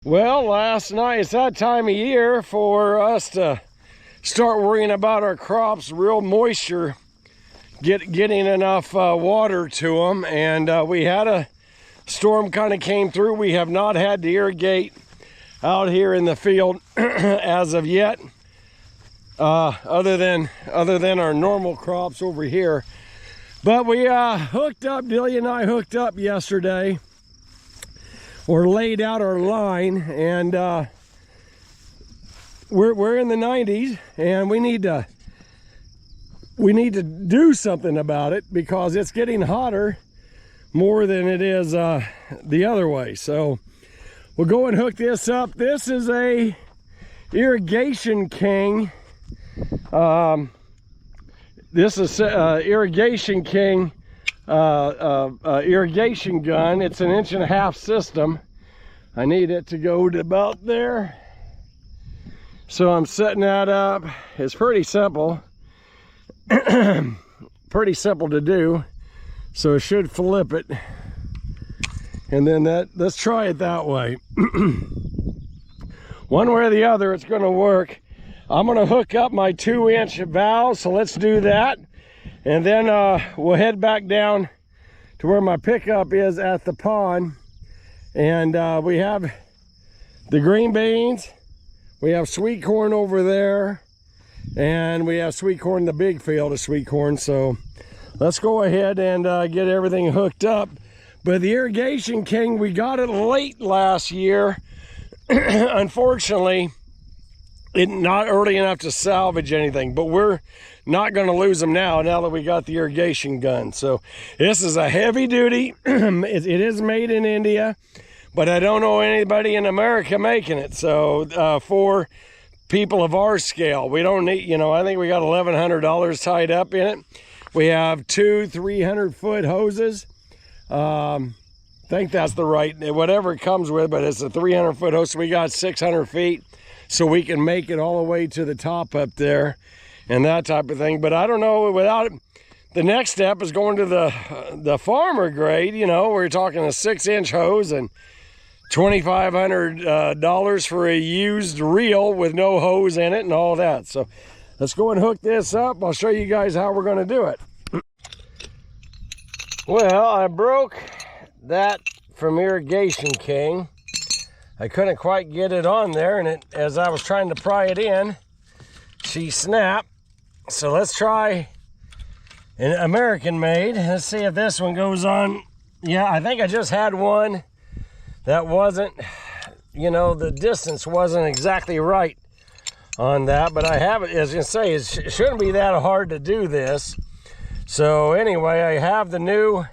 Well, last night, it's that time of year for us to start worrying about our crops, real moisture, getting enough water to them. And we had a storm kind of came through. We have not had to irrigate out here in the field as of yet, other than our normal crops over here. But we hooked up, Delia and I hooked up yesterday, or laid out our line, and we're in the 90s, and we need to do something about it because it's getting hotter more than it is the other way. So we'll go and hook this up. This is a Irrigation King. This is Irrigation King irrigation gun. It's an 1.5 inch system. I need it to go to about there. So I'm setting that up. It's pretty simple. Pretty simple to do. So it should flip it. And then let's try it that way. One way or the other, it's going to work. I'm going to hook up my 2-inch valve, so let's do that. And then we'll head back down to where my pickup is at the pond. And we have the green beans, we have sweet corn over there, and we have sweet corn, the big field of sweet corn. So let's go ahead and get everything hooked up. But the Irrigation King, we got it late last year. Unfortunately, not early enough to salvage anything, but we're not going to lose them now that we got the irrigation gun. So this is a heavy duty. It is made in India, but I don't know anybody in America making it. So for people of our scale, we don't need, I think we got $1,100 tied up in it. We have 2 300-foot hoses. I think that's the right, whatever it comes with, but it's a 300-foot hose. So we got 600 feet. So we can make it all the way to the top up there and that type of thing. But I don't know, without it, the next step is going to the farmer grade. We're talking a 6-inch hose and $2,500 for a used reel with no hose in it and all that. So let's go and hook this up. I'll show you guys how we're going to do it. Well, I broke that from Irrigation King. I couldn't quite get it on there, and as I was trying to pry it in, she snapped. So let's try an American made. Let's see if this one goes on. Yeah, I think I just had one that wasn't, the distance wasn't exactly right on that, but I have it, as you say, it shouldn't be that hard to do this. So anyway, I have the new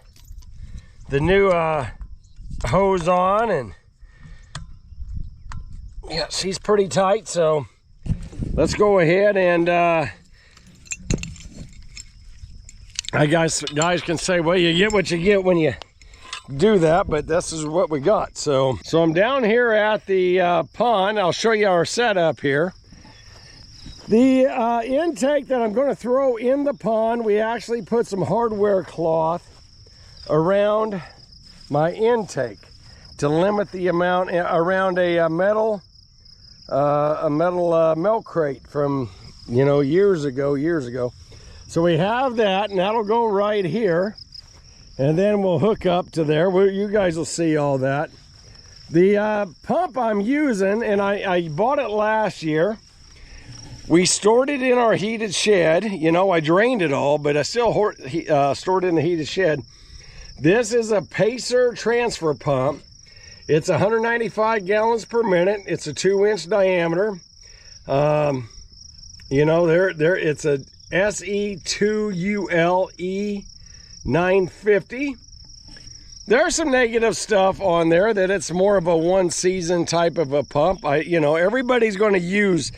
hose on, and yeah, she's pretty tight. So let's go ahead and I guys can say, well, you get what you get when you do that, but this is what we got. So I'm down here at the pond. I'll show you our setup here. The intake that I'm going to throw in the pond, we actually put some hardware cloth around my intake to limit the amount around a metal milk crate from years ago. So we have that, and that'll go right here, and then we'll hook up to there. You guys will see all that. The pump I'm using, and I bought it last year. We stored it in our heated shed. I drained it all, but I still stored it in the heated shed. This is a Pacer transfer pump. It's 195 gallons per minute. It's a 2-inch diameter. It's a SE2ULE 950. There's some negative stuff on there that it's more of a one-season type of a pump. Everybody's going to use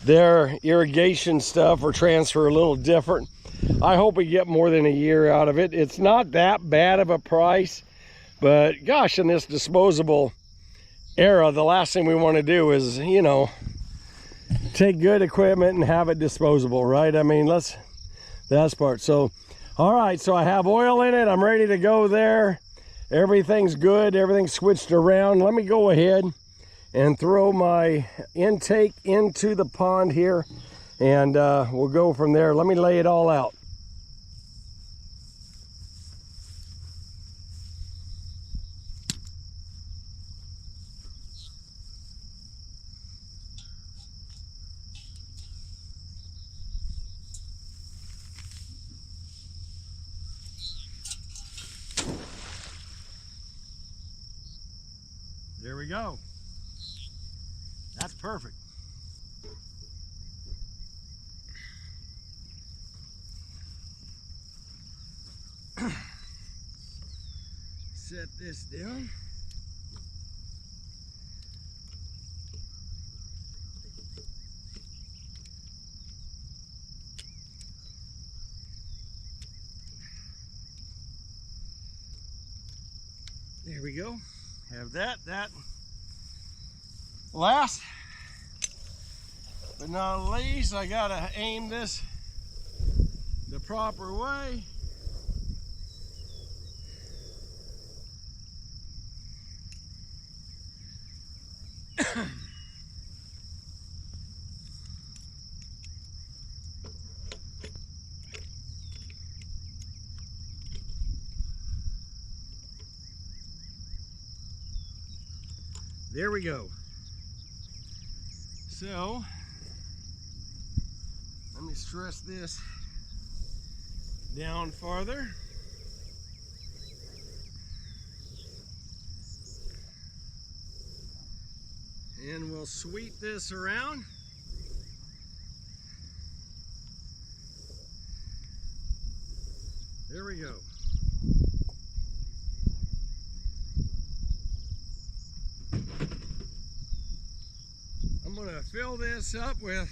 their irrigation stuff or transfer a little different. I hope we get more than a year out of it. It's not that bad of a price. But gosh, in this disposable era, the last thing we want to do is, take good equipment and have it disposable, right? I mean, that's part. So, all right, so I have oil in it. I'm ready to go there. Everything's good. Everything's switched around. Let me go ahead and throw my intake into the pond here, and we'll go from there. Let me lay it all out. There we go. That's perfect. Set this down. There we go. Have that. Last but not least, I gotta aim this the proper way. There we go. So, let me stress this down farther. And we'll sweep this around. There we go. I'm going to fill this up with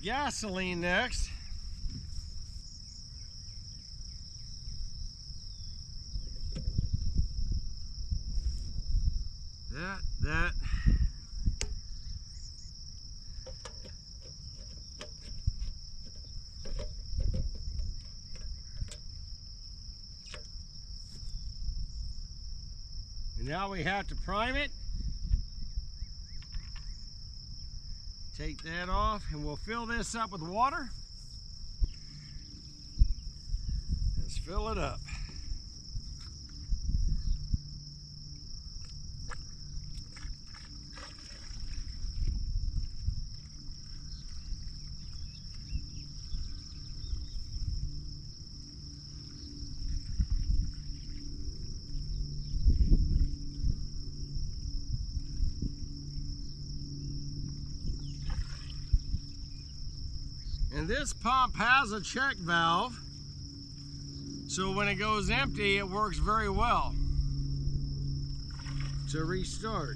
gasoline next. That. And now we have to prime it. Take that off, and we'll fill this up with water. Let's fill it up. And this pump has a check valve, so when it goes empty, it works very well to restart.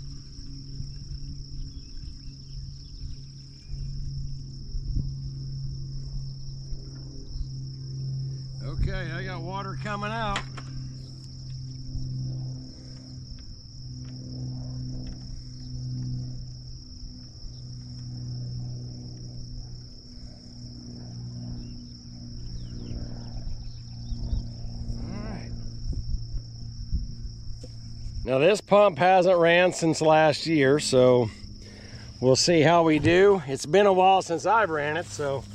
Okay, I got water coming out. Now this pump hasn't ran since last year, so we'll see how we do. It's been a while since I've ran it, so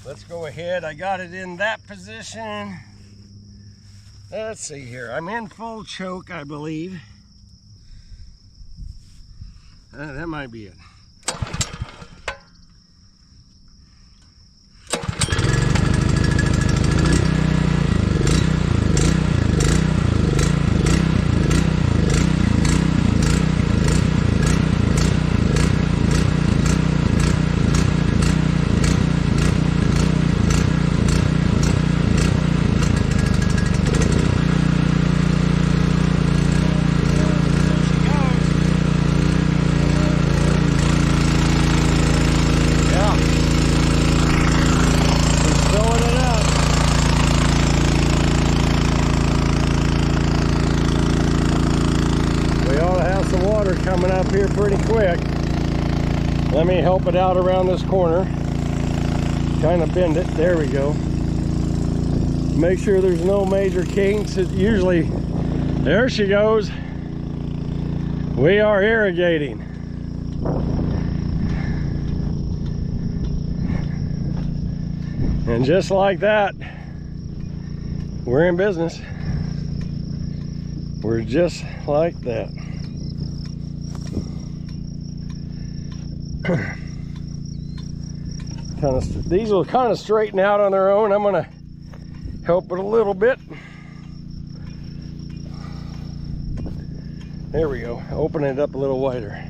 let's go ahead. I got it in that position. Let's see here. I'm in full choke, I believe. That might be it. Coming up here pretty quick. Let me help it out around this corner. Kind of bend it. There we go. Make sure there's no major kinks. It usually, there she goes. We are irrigating. And just like that, we're in business. We're just like that. These will kind of straighten out on their own. I'm gonna help it a little bit. There we go. Open it up a little wider.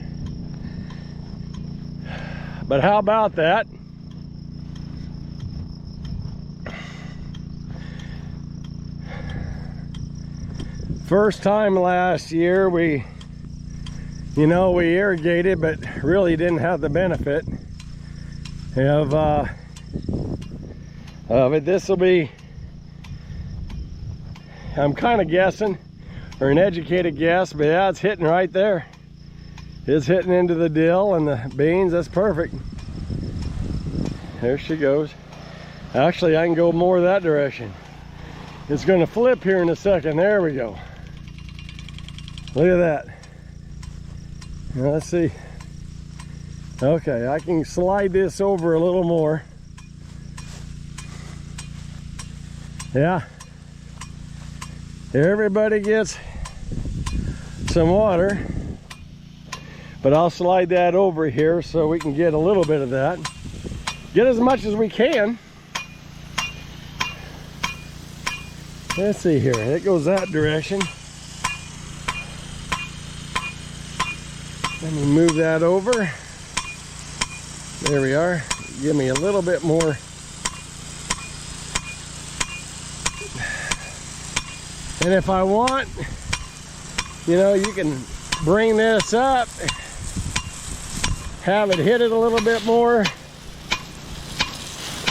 But how about that? First time last year we irrigated, but really didn't have the benefit of it. This will be, I'm kind of guessing, or an educated guess, but yeah, it's hitting right there. It's hitting into the dill and the beans. That's perfect. There she goes. Actually, I can go more that direction. It's going to flip here in a second. There we go. Look at that. Now, let's see. Okay, I can slide this over a little more. Yeah. Everybody gets some water, but I'll slide that over here so we can get a little bit of that. Get as much as we can. Let's see here. It goes that direction. Let me move that over. There we are. Give me a little bit more. And if I want, you can bring this up, have it hit it a little bit more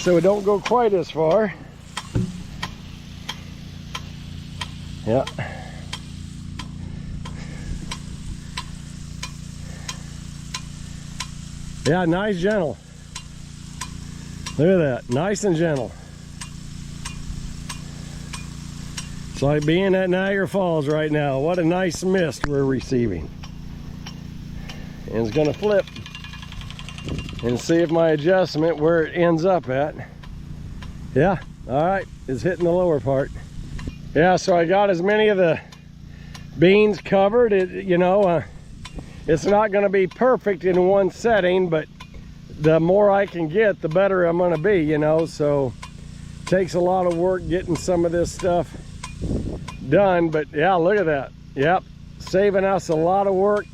so it don't go quite as far. Yeah. Yeah, nice, gentle. Look at that, nice and gentle. It's like being at Niagara Falls right now. What a nice mist we're receiving. And it's gonna flip and see if my adjustment, where it ends up at. Yeah, all right, it's hitting the lower part. Yeah, so I got as many of the beans covered. It's not going to be perfect in one setting, but the more I can get, the better I'm going to be, so it takes a lot of work getting some of this stuff done. But yeah, look at that. Yep, saving us a lot of work.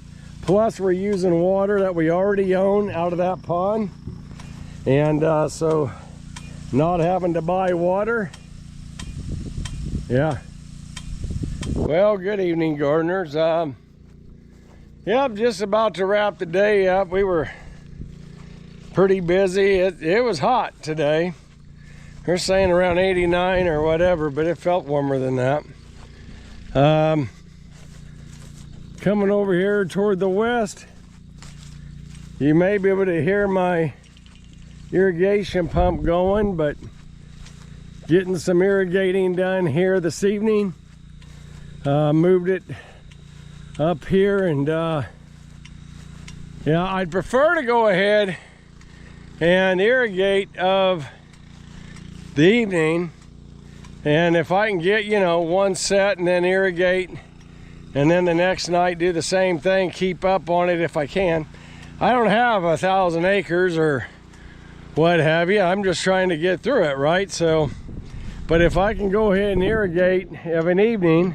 Plus we're using water that we already own out of that pond, and so not having to buy water. Yeah. Well, good evening, gardeners. Yep, just about to wrap the day up. We were pretty busy. It was hot today. They're saying around 89 or whatever, but it felt warmer than that. Coming over here toward the west, you may be able to hear my irrigation pump going, but getting some irrigating done here this evening. Moved it up here, and yeah, I'd prefer to go ahead and irrigate of the evening, and if I can get one set and then irrigate, and then the next night do the same thing, keep up on it if I can. I don't have 1,000 acres or what have you. I'm just trying to get through it, right? So, but if I can go ahead and irrigate of an evening,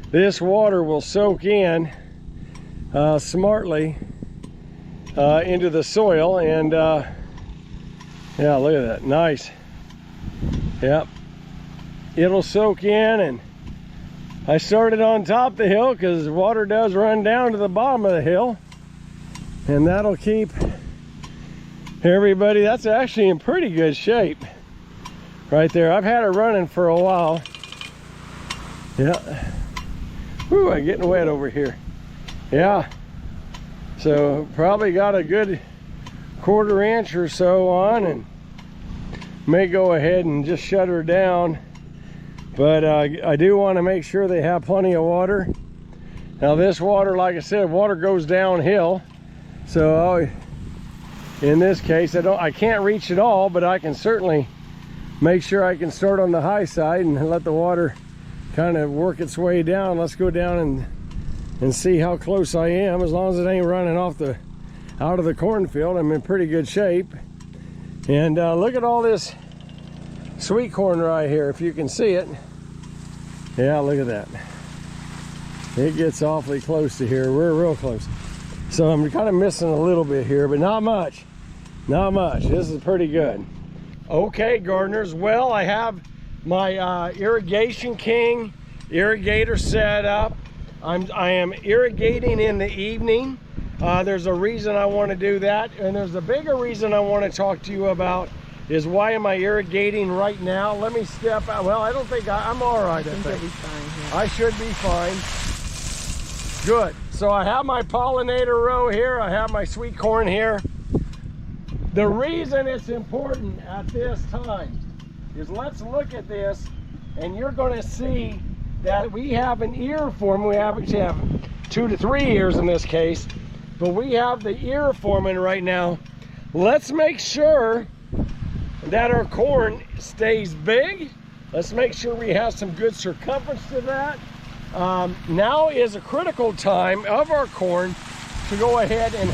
this water will soak in smartly into the soil, and yeah, look at that, nice. Yep, it'll soak in, and I started on top of the hill because water does run down to the bottom of the hill, and that'll keep everybody. That's actually in pretty good shape right there. I've had it running for a while. Yeah. Whew, I'm getting wet over here. Yeah, so probably got a good 1/4 inch or so on, and may go ahead and just shut her down. But I do want to make sure they have plenty of water. Now this water, like I said, water goes downhill. So in this case, I can't reach it all, but I can certainly make sure I can start on the high side and let the water kind of work its way down. Let's go down and see how close I am. As long as it ain't running off out of the cornfield, I'm in pretty good shape. And look at all this sweet corn right here, if you can see it. Yeah, look at that. It gets awfully close to here. We're real close. So I'm kind of missing a little bit here, but not much. Not much. This is pretty good. Okay, gardeners. Well, I have my Irrigation King irrigator set up. I am irrigating in the evening. There's a reason I want to do that, and there's a bigger reason I want to talk to you about is why am I irrigating right now? Let me step out. Well, I don't think I'm all right. I think you'll be fine. Yeah. I should be fine. Good. So I have my pollinator row here. I have my sweet corn here. The reason it's important at this time is, let's look at this, and you're going to see that we have an ear form. We actually have 2 to 3 ears in this case, but we have the ear forming right now. Let's make sure that our corn stays big. Let's make sure we have some good circumference to that. Now is a critical time of our corn to go ahead and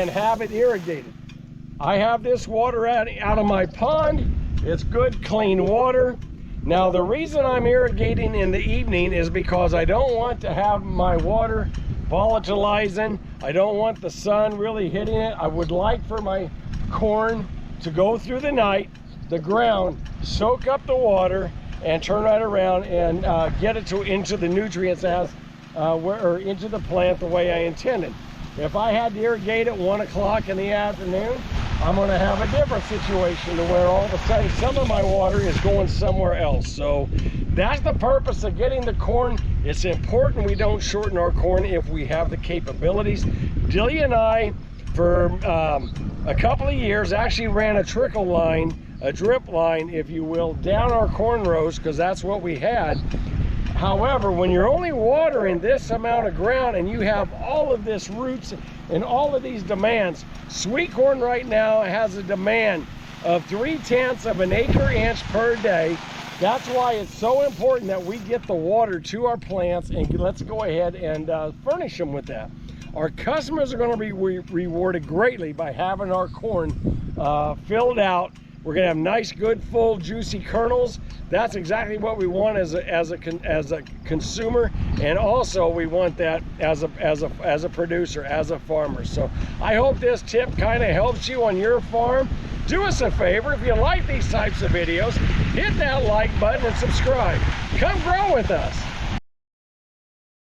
have it irrigated. I have this water out of my pond. It's good, clean water. Now the reason I'm irrigating in the evening is because I don't want to have my water volatilizing. I don't want the sun really hitting it. I would like for my corn to go through the night, the ground, soak up the water, and turn right around and get it into the nutrients or into the plant the way I intended. If I had to irrigate at 1 o'clock in the afternoon, I'm going to have a different situation to where all of a sudden some of my water is going somewhere else. So that's the purpose of getting the corn. It's important we don't shorten our corn if we have the capabilities. Dilly and I, for a couple of years, actually ran a trickle line, a drip line, if you will, down our corn rows, because that's what we had. However, when you're only watering this amount of ground and you have all of this roots and all of these demands, sweet corn right now has a demand of 3/10 of an acre-inch per day. That's why it's so important that we get the water to our plants, and let's go ahead and furnish them with that. Our customers are going to be rewarded greatly by having our corn filled out. We're going to have nice, good, full, juicy kernels. That's exactly what we want as a consumer, and also we want that as a producer, as a farmer. So I hope this tip kind of helps you on your farm. Do us a favor, if you like these types of videos, hit that like button and subscribe. Come grow with us.